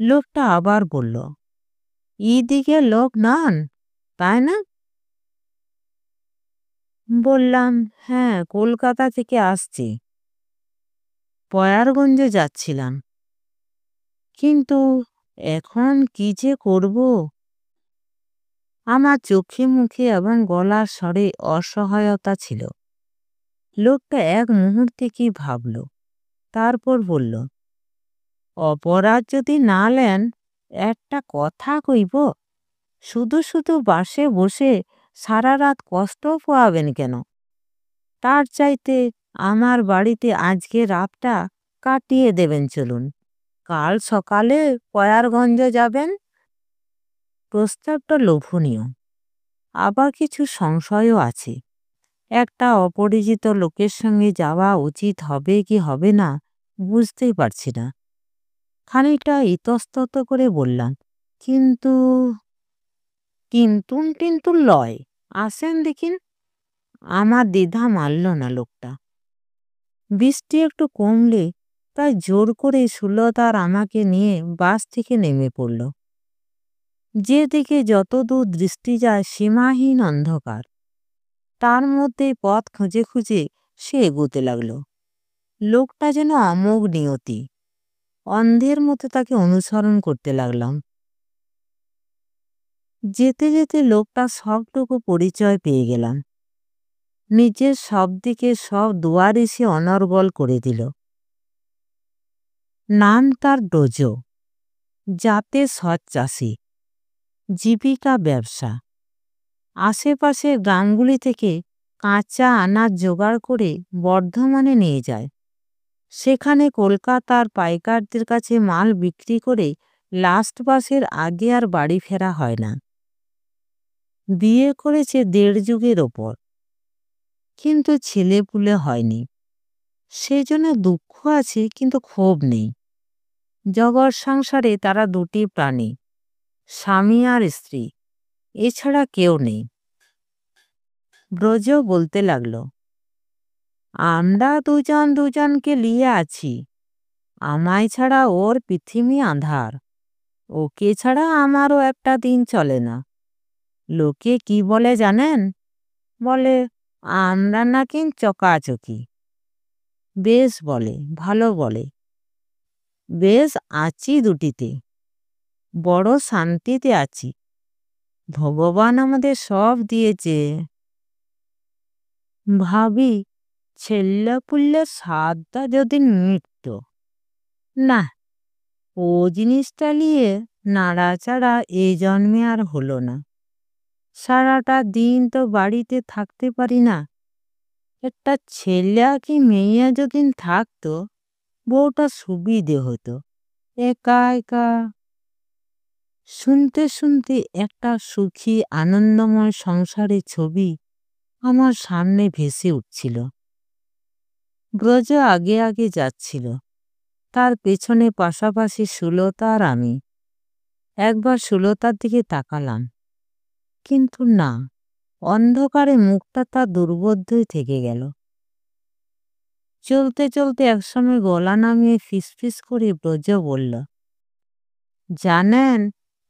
লোকটা আবার বলল, দিকে লোক নন, তাই না? বললাম, হ্যাঁ, কলকাতা থেকে আসছি, পয়ারগঞ্জে যাচ্ছিলাম। কিন্তু এখন কি যে করব? আমার চোখে মুখে এবং গলার স্বরে অসহায়তা ছিল। লোকটা এক মুহূর্তে কি ভাবল, তারপর বলল, অপরাধ যদি না নেন, একটা কথা কইব, শুধু শুধু বাসে বসে সারা রাত কষ্ট পোয়াবেন কেন? তার চাইতে আমার বাড়িতে আজকে রাতটা কাটিয়ে দেবেন, চলুন, কাল সকালে পয়ারগঞ্জ যাবেন। প্রস্তাবটা লোভনীয়, আবার কিছু সংশয়ও আছে। একটা অপরিচিত লোকের সঙ্গে যাওয়া উচিত হবে কি হবে না বুঝতেই পারছি না। খানিকটা ইতস্তত করে বললাম, কিন্তু কিন্তু লয়, আসেন দেখিন। আমার দ্বিধা মানল না লোকটা। বৃষ্টি একটু কমলে তাই জোর করে সুলতা আর আমাকে নিয়ে বাস থেকে নেমে পড়ল। যেদিকে যতদূর দৃষ্টি যায় সীমাহীন অন্ধকার, তার মধ্যে পথ খুঁজে খুঁজে সে এগোতে লাগলো। লোকটা যেন অমোঘ নিয়তি, অন্ধের মতো তাকে অনুসরণ করতে লাগলাম। যেতে যেতে লোকটা সবটুকু পরিচয় পেয়ে গেলাম। নিজের সব দিকে সব দুয়ারে সে অনর্গল করে দিল। নাম তার ডোজো, জাতে সৎ চাষি, জীবিকা ব্যবসা। আশেপাশের গ্রামগুলি থেকে কাঁচা আনাজ জোগাড় করে বর্ধমানে নিয়ে যায়। সেখানে কলকাতার পাইকারদের কাছে মাল বিক্রি করে লাস্ট বাসের আগে আর বাড়ি ফেরা হয় না। বিয়ে করেছে ১.৫ যুগের ওপর, কিন্তু ছেলেপুলে হয়নি। সেজন্য দুঃখ আছে, কিন্তু ক্ষোভ নেই। জগৎ সংসারে তারা দুটি প্রাণী, স্বামী আর স্ত্রী, এছাড়া কেউ নেই। ব্রজ বলতে লাগলো, আমরা দুজন দুজনকে নিয়ে আছি, আমায় ছাড়া ওর পৃথিবী আঁধার, ওকে ছাড়া আমারও একটা দিন চলে না। লোকে কি বলে জানেন? বলে আমরা নাকি চকাচকি। বেশ বলে, ভালো বলে। বেশ আছি দুটিতে, বড় শান্তিতে আছি। ভগবান আমাদের সব দিয়েছে। ভাবি, ছেলেপুলে সাতটা যদি মিটত। না, ও জিনিসটা নিয়ে নাড়াচাড়া এই জন্মে আর হলো না। সারাটা দিন তো বাড়িতে থাকতে পারি না। একটা ছেলে কি মেয়ে যদি থাকতো, বউটা সুবিধে হতো। একা একা। শুনতে শুনতে একটা সুখী আনন্দময় সংসারের ছবি আমার সামনে ভেসে উঠছিল। ব্রজ আগে আগে যাচ্ছিল, তার পেছনে পাশাপাশি সুলতা আর আমি। একবার সুলতার দিকে তাকালাম, কিন্তু না, অন্ধকারে মুখটা তার দুর্বোধ্যই থেকে গেল। চলতে চলতে একসময় গলা নামিয়ে ফিসফিস করে ব্রজ বলল, জানেন,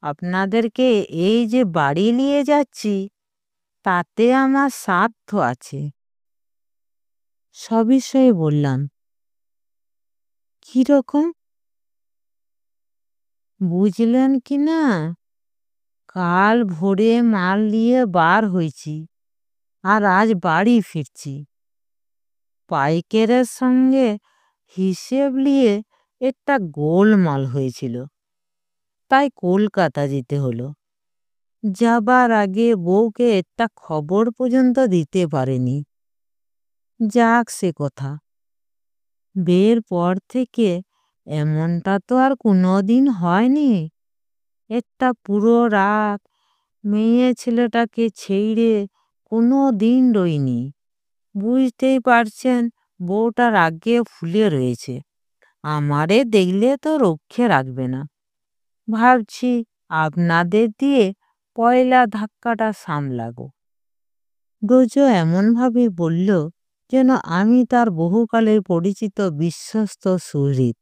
আপনাদেরকে এই যে বাড়ি নিয়ে যাচ্ছি, তাতে আমার স্বার্থ আছে। সবিষয়ে বললাম। কিরকম? বুঝলেন কি না? কাল ভোরে মাল নিয়ে বার হইছি, আর আজ বাড়ি ফিরছি। পাইকারের সঙ্গে হিসেব নিয়ে একটা গোলমাল হয়েছিল, তাই কলকাতা যেতে হলো। যাবার আগে বউকে একটা খবর পর্যন্ত দিতে পারেনি। যাক সে কথা। বিয়ের পর থেকে এমনটা তো আর কোনোদিন হয়নি। একটা পুরো রাত মেয়ে ছেলেটাকে ছেড়ে কোনো দিন রইনি। বুঝতেই পারছেন, বউটা রাগে ফুলে রয়েছে। আমারে দেখলে তো রক্ষে রাখবে না। ভাবছি আপনাদের দিয়ে পয়লা ধাক্কাটা সামলাবো। ব্রজ এমনভাবে বলল যেন আমি তার বহুকালের পরিচিত বিশ্বস্ত সুহৃদ।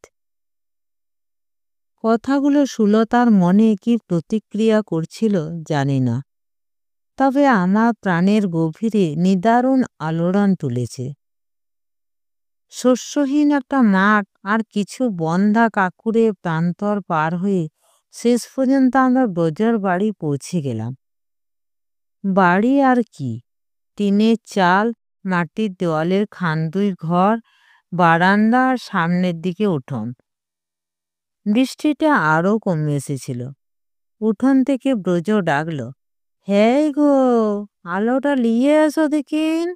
কথাগুলো সুলতার মনে কি প্রতিক্রিয়া করছিল জানি না, তবে আমার প্রাণের গভীরে নিদারুণ আলোড়ন তুলেছে। শস্যহীন একটা মাঠ আর কিছু বন্ধা কাকুরে প্রান্তর পার হয়ে শেষ পর্যন্ত আমরা ব্রজের বাড়ি পৌঁছে গেলাম। বাড়ি আর কি, টিনের চাল, মাটির দেওয়ালের খান দুই ঘর, বারান্দা আর সামনের দিকে উঠোন। বৃষ্টিটা আরও কমে এসেছিল। উঠোন থেকে ব্রজ ডাকল, হ্যাঁ গো, আলোটা নিয়ে এসো দেখিন।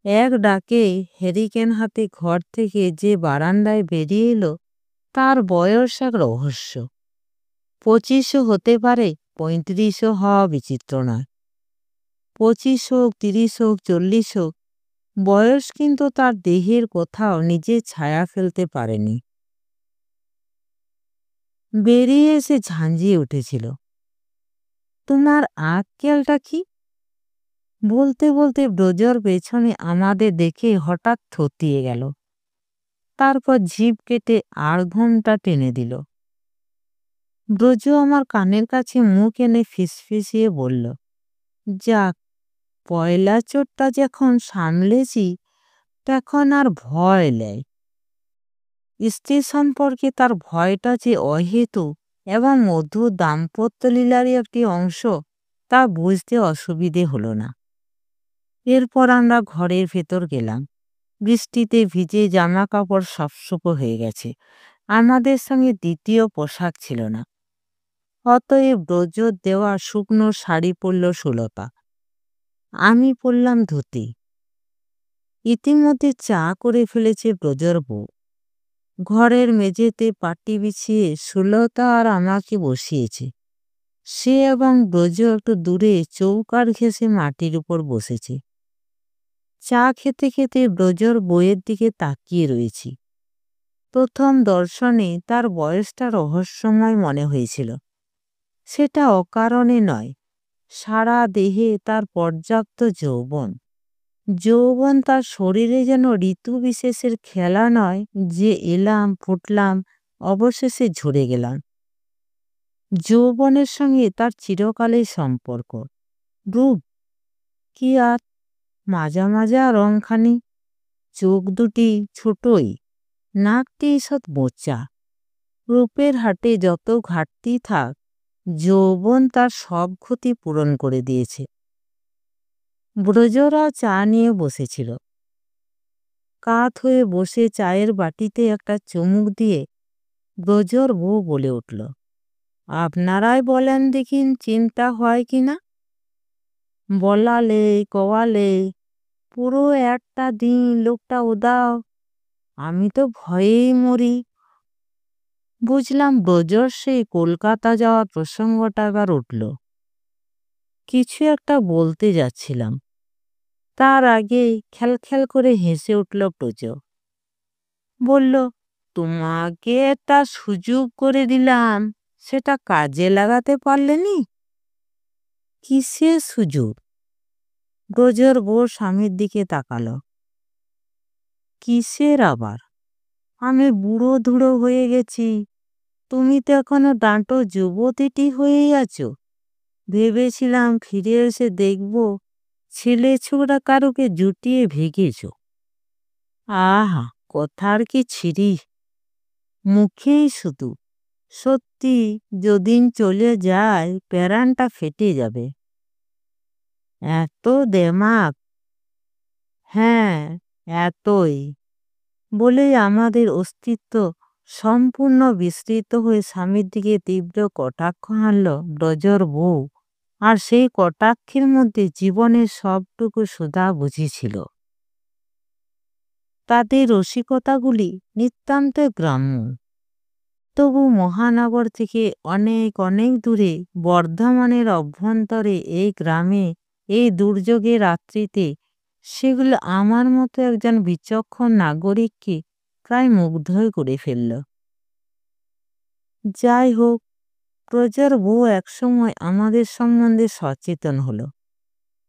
এক ডাকে হেরিকেন হাতে ঘর থেকে যে বারান্দায় বেরিয়ে এলো, তার বয়স এক রহস্য। 25 হতে পারে, 35 হওয়া বিচিত্র নয়। 25 হোক, 30 হোক, 40 হোক, বয়স কিন্তু তার দেহের কোথাও নিজের ছায়া ফেলতে পারেনি। বেরিয়ে এসে ঝাঁঝিয়ে উঠেছিল, তোমার আক্কেলটা কি? বলতে বলতে ব্রজর পেছনে আমাদের দেখে হঠাৎ থতিয়ে গেল। তারপর জিভ কেটে আড়ঘোমটা টেনে দিল। ব্রজ আমার কানের কাছে মুখ এনে ফিসফিসিয়ে বলল, যাক, পয়লা চোটটা যখন সামলেছি তখন আর ভয় নেই। স্ত্রী সম্পর্কে তার ভয়টা যে অহেতুক এবং মধুর দাম্পত্য লীলারই একটি অংশ, তা বুঝতে অসুবিধে হলো না। এরপর আমরা ঘরের ভেতর গেলাম। বৃষ্টিতে ভিজে জামা কাপড় সপসপ হয়ে গেছে। আমাদের সঙ্গে দ্বিতীয় পোশাক ছিল না। অতএব ব্রজর দেওয়া শুকনো শাড়ি পরল সুলতা, আমি পরলাম ধুতি। ইতিমধ্যে চা করে ফেলেছে ব্রজর বউ। ঘরের মেঝেতে পাটি বিছিয়ে সুলতা আর আমাকে বসিয়েছে। সে এবং ব্রজ একটু দূরে চৌকার ঘেঁষে মাটির উপর বসেছে। চা খেতে খেতে ব্রজর বইয়ের দিকে তাকিয়ে রয়েছি। প্রথম দর্শনে তার বয়সটা রহস্যময় মনে হয়েছিল। সেটা অকারণে নয়। সারা দেহে তার পর্যাপ্ত যৌবন। যৌবন তার শরীরে যেন ঋতু বিশেষের খেলা নয় যে এলাম ফুটলাম অবশেষে ঝরে গেলাম। যৌবনের সঙ্গে তার চিরকালের সম্পর্ক। রূপ কি আর, মাজা মাজা রংখানি, চোখ দুটি ছোটই, নাকটি ঈষৎ মোচা। রূপের হাটে যত ঘাটতি থাক, যৌবন তার সব ক্ষতি পূরণ করে দিয়েছে। ব্রজরা চা নিয়ে বসেছিল। কাত হয়ে বসে চায়ের বাটিতে একটা চুমুক দিয়ে ব্রজর বউ বলে উঠল, আপনারাই বলেন দেখিন, চিন্তা হয় কি না? বলালে কওয়ালে পুরো একটা দিন লোকটা উদাও, আমি তো ভয়েই মরি। বুঝলাম ব্রজর সেই কলকাতা যাওয়ার প্রসঙ্গটা আবার উঠল। কিছু একটা বলতে যাচ্ছিলাম, তার আগে খ্যালখ্যাল করে হেসে উঠল ব্রজ। বলল, তোমাকে একটা সুযোগ করে দিলাম, সেটা কাজে লাগাতে পারলেনি? কিসের সুযোগ? ব্রজর বউ স্বামীর দিকে তাকালো। কিসের আবার? আমি বুড়ো ধুড়ো হয়ে গেছি, তুমি তো এখনো ডাঁটো যুবতীটি হয়েই আছো। ভেবেছিলাম ফিরে এসে দেখব ছেলে ছোকরা কারুকে জুটিয়ে ভেগেছ। আহা, কথার কি ছিরি! মুখেই শুধু। সত্যি যদিন চলে যায় প্যারানটা ফেটে যাবে। এত দেমাক! হ্যাঁ, এতই বলেই আমাদের অস্তিত্ব সম্পূর্ণ বিস্মৃত হয়ে স্বামীর দিকে তীব্র কটাক্ষ হানল ব্রজর বউ। আর সেই কটাক্ষের মধ্যে জীবনের সবটুকু সুধা বুঝেছিল। তাদের রসিকতাগুলি নিতান্ত গ্রাম্য, তবু মহানগর থেকে অনেক অনেক দূরে বর্ধমানের অভ্যন্তরে এই গ্রামে এই দুর্যোগের রাত্রিতে সেগুলো আমার মতো একজন বিচক্ষণ নাগরিককে প্রায় মুগ্ধই করে ফেলল। যাই হোক, প্রজার বউ একসময় আমাদের সম্বন্ধে সচেতন হলো।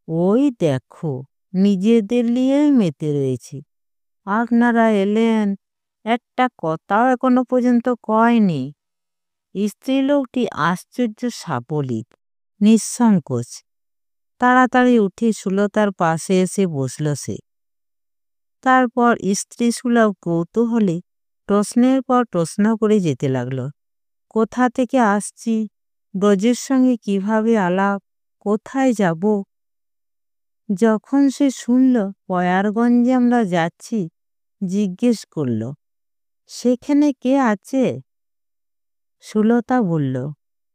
ওই দেখো, নিজেদের নিয়েই মেতে রয়েছি, আপনারা এলেন, একটা কথাও এখনো পর্যন্ত কয়নি। স্ত্রীলোকটি আশ্চর্য সাবলীল, নিঃসংকোচ। তাড়াতাড়ি উঠে সুলতার পাশে এসে বসল সে। তারপর স্ত্রী সুলভ কৌতূহলে প্রশ্নের পর প্রশ্ন করে যেতে লাগলো। কোথা থেকে আসছি, ব্রজের সঙ্গে কিভাবে আলাপ, কোথায় যাব। যখন সে শুনল পয়ারগঞ্জে আমরা যাচ্ছি, জিজ্ঞেস করল, সেখানে কে আছে? সুলতা বলল,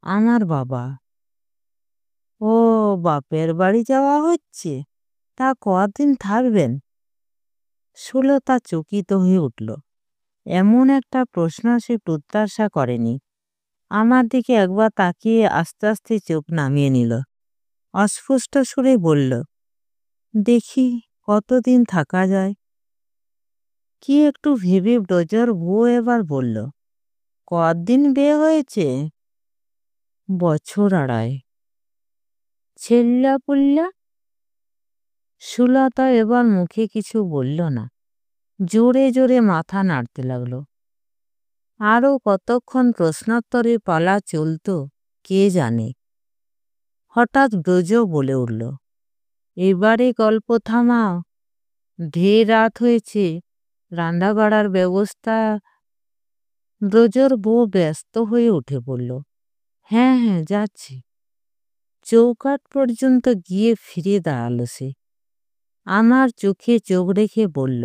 আমার বাবা। ও, বাপের বাড়ি যাওয়া হচ্ছে? তা কদিন থাকবেন? সুলতা চকিত হয়ে উঠল। এমন একটা প্রশ্ন সে প্রত্যাশা করেনি। আমার দিকে একবার তাকিয়ে আস্তে আস্তে চোখ নামিয়ে নিল। অস্পষ্ট সুরে বলল, দেখি কতদিন থাকা যায়। কি একটু ভেবে ব্রজর বউ এবার বলল, কদিন বিয়ে হয়েছে? বছর আড়াই। ছেল্লা পুল্লা? সুলতা এবার মুখে কিছু বলল না, জোরে জোরে মাথা নাড়তে লাগলো। আরও কতক্ষণ প্রশ্নোত্তরের পালা চলত কে জানে। হঠাৎ ব্রজ বলে উঠল, এবারে গল্প থামাও, ঢের রাত হয়েছে, রান্না বাড়ার ব্যবস্থা। ব্রজর বউ ব্যস্ত হয়ে উঠে বলল, হ্যাঁ হ্যাঁ, যাচ্ছি। চৌকাঠ পর্যন্ত গিয়ে ফিরে দাঁড়ালো সে। আমার চোখে চোখ রেখে বলল,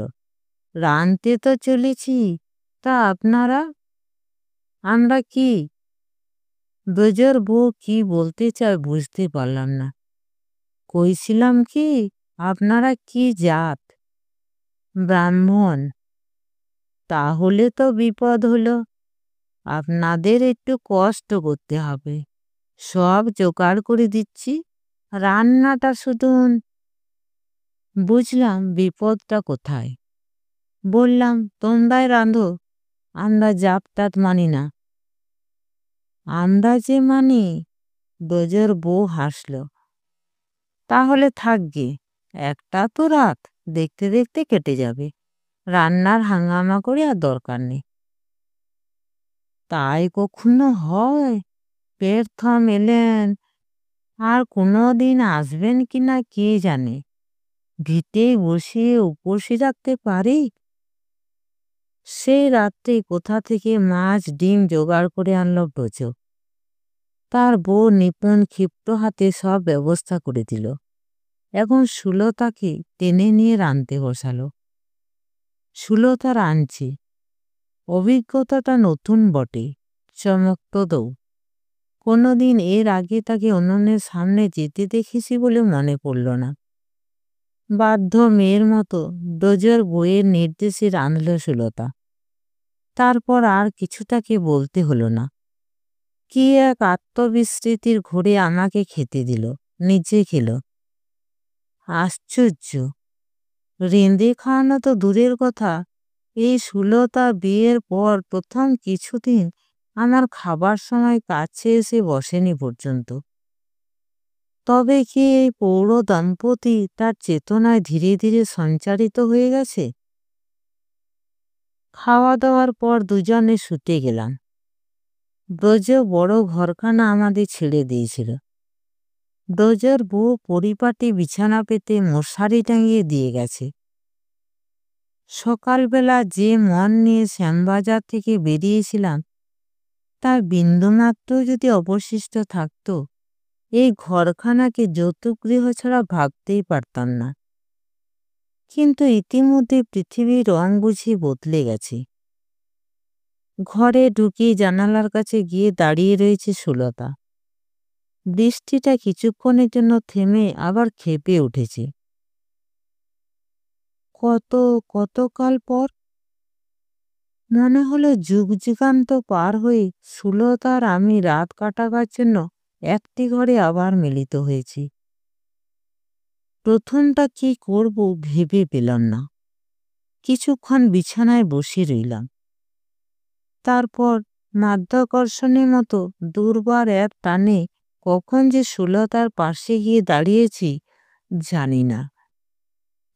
রানতে তো চলেছি, তা আপনারা? আমরা কি? ব্রজর বউ কি বলতে চায় বুঝতে পারলাম না। কইছিলাম কি, আপনারা কি জাত? ব্রাহ্মণ। তাহলে তো বিপদ হলো, আপনাদের একটু কষ্ট করতে হবে। সব জোগাড় করে দিচ্ছি, রান্নাটা শুধু। বুঝলাম বিপদটা কোথায়। বললাম, তোমরাই রাঁধো, আমরা জাত মানি না। আমরা যে মানি? ব্রজর বউ হাসল। তাহলে থাকবে, একটা তো রাত দেখতে দেখতে কেটে যাবে, রান্নার হাঙ্গামা করে আর দরকার নেই। তাই কখনো হয়? প্রথম এলেন, আর কোনো দিন আসবেন কিনা কে জানে। ভিটে বসিয়ে উপসে রাখতে পারি। সেই রাত্রে কোথা থেকে মাছ ডিম জোগাড় করে আনলো ব্রজ। তার বউ নিপুণ ক্ষিপ্ত হাতে সব ব্যবস্থা করে দিল। এখন সুলতাকে টেনে নিয়ে রাঁধতে বসালো। সুলতা রাঁধছে। অভিজ্ঞতাটা নতুন বটে, চমকপ্রদও। কোনোদিন এর আগে তাকে অন্যের সামনে যেতে দেখেছি বলে মনে পড়ল না। বাধ্য মেয়ের মতো ব্রজর বইয়ের নির্দেশে রাঁধল সুলতা। তারপর আর কিছু তাকে বলতে হলো না। কি এক আত্মবিস্মৃতির ঘোরে আমাকে খেতে দিল, নিজে খেল। আশ্চর্য! রেঁধে খাওয়ানো তো দূরের কথা, এই সুলতা বিয়ের পর প্রথম কিছুদিন আমার খাবার সময় কাছে এসে বসেনি পর্যন্ত। তবে কি এই পৌর দম্পতি তার চেতনায় ধীরে ধীরে সঞ্চারিত হয়ে গেছে? খাওয়া দাওয়ার পর দুজনে শুতে গেলাম। ব্রজ বড় ঘরখানা আমাদের ছেড়ে দিয়েছিল। ব্রজর বউ পরিপাটি বিছানা পেতে মশারি টাঙিয়ে দিয়ে গেছে। সকালবেলা যে মন নিয়ে শ্যামবাজার থেকে বেরিয়েছিলাম তার বিন্দুমাত্র যদি অবশিষ্ট থাকত, এই ঘরখানাকে যৌতুকগৃহ ছাড়া ভাবতেই পারতাম না। কিন্তু ইতিমধ্যে পৃথিবীর রং বুঝি বদলে গেছে। ঘরে ঢুকে জানালার কাছে গিয়ে দাঁড়িয়ে রয়েছে সুলতা। বৃষ্টিটা কিছুক্ষণের জন্য থেমে আবার ক্ষেপে উঠেছে। কতকাল পর মনে হলো যুগ যুগান্ত পার হয়ে সুলতা আর আমি রাত কাটাবার জন্য একটি ঘরে আবার মিলিত হয়েছি। প্রথমটা কি করব ভেবে পেলাম না। কিছুক্ষণ বিছানায় বসে রইলাম। তারপর মাধ্যাকর্ষণের মতো দুর্বার এক টানে কখন যে সুলতার পাশে গিয়ে দাঁড়িয়েছি জানি না।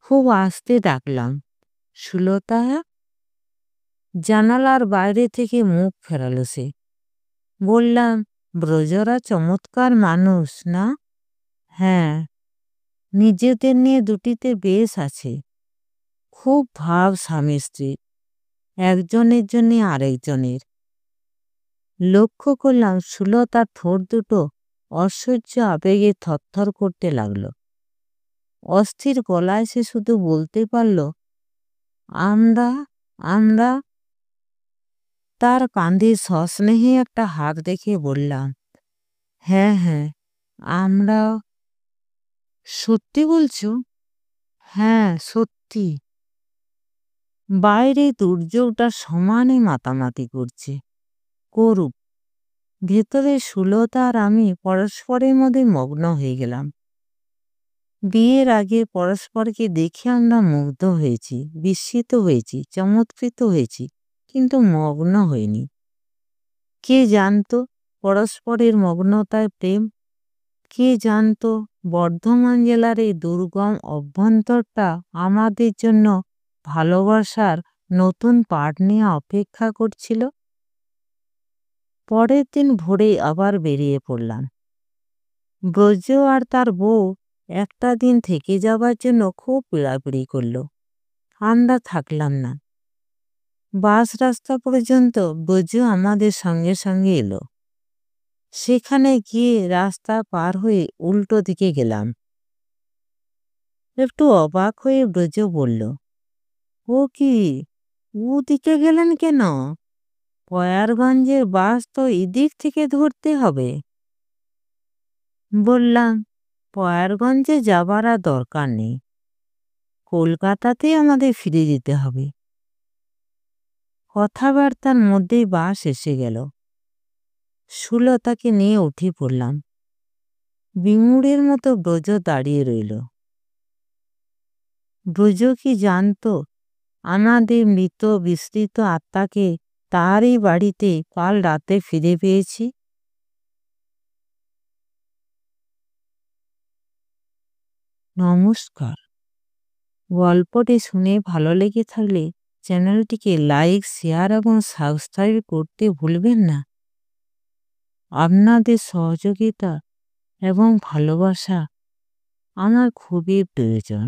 খুব আস্তে ডাকলাম, সুলতা। জানালার বাইরে থেকে মুখ ফেরালো সে। বললাম, ব্রজরা চমৎকার মানুষ না? হ্যাঁ, নিজেদের নিয়ে দুটিতে বেশ আছে। খুব ভাব স্বামী স্ত্রী, একজনের জন্য আরেকজনের। লক্ষ্য করলাম সুলতার ঠোঁট দুটো অসহ্য আবেগে থরথর করতে লাগলো। অস্থির গলায় সে শুধু বলতে পারল, আমরা আমরা। তার কাঁধে সস্নেহে একটা হাত রেখে বললাম, হ্যাঁ, আমরা। সত্যি বলছো? হ্যাঁ, সত্যি। বাইরে দুর্যোগটা সমানে মাতামাতি করছে। করুক। ভেতরে সুলতা আর আমি পরস্পরের মধ্যে মগ্ন হয়ে গেলাম। বিয়ের আগে পরস্পরকে দেখে আমরা মুগ্ধ হয়েছি, বিস্মিত হয়েছি, চমৎকৃত হয়েছি, কিন্তু মগ্ন হইনি। কে জানতো পরস্পরের মগ্নতায় প্রেম? কে জানতো বর্ধমান জেলার এই দুর্গম অভ্যন্তরটা আমাদের জন্য ভালোবাসার নতুন পাঠ নিয়ে অপেক্ষা করছিল? পরের দিন ভোরে আবার বেরিয়ে পড়লাম। ব্রজ আর তার বউ একটা দিন থেকে যাবার জন্য খুব পীড়াপিড়ি করল। আমরা থাকলাম না। বাস রাস্তা পর্যন্ত ব্রজ আমাদের সঙ্গে সঙ্গে এলো। সেখানে গিয়ে রাস্তা পার হয়ে উল্টো দিকে গেলাম। একটু অবাক হয়ে ব্রজ বলল, ও কি, ওদিকে গেলেন কেন? পয়ারগঞ্জের বাস তো এদিক থেকে ধরতে হবে। বললাম, পয়ারগঞ্জে যাবার আর দরকার নেই, কলকাতাতেই আমাদের ফিরে যেতে হবে। কথাবার্তার মধ্যেই বাস এসে গেল। সুলতাকে নিয়ে উঠে পড়লাম। বিমূঢ়ের মতো ব্রজ দাঁড়িয়ে রইল। ব্রজ কি জানতো আমাদের মৃত বিস্মৃত আত্মাকে তারই বাড়িতে কাল রাতে ফিরে পেয়েছি? নমস্কার। গল্পটি শুনে ভালো লেগে থাকলে চ্যানেলটিকে লাইক, শেয়ার এবং সাবস্ক্রাইব করতে ভুলবেন না। আপনাদের সহযোগিতা এবং ভালোবাসা আমার খুবই প্রয়োজন।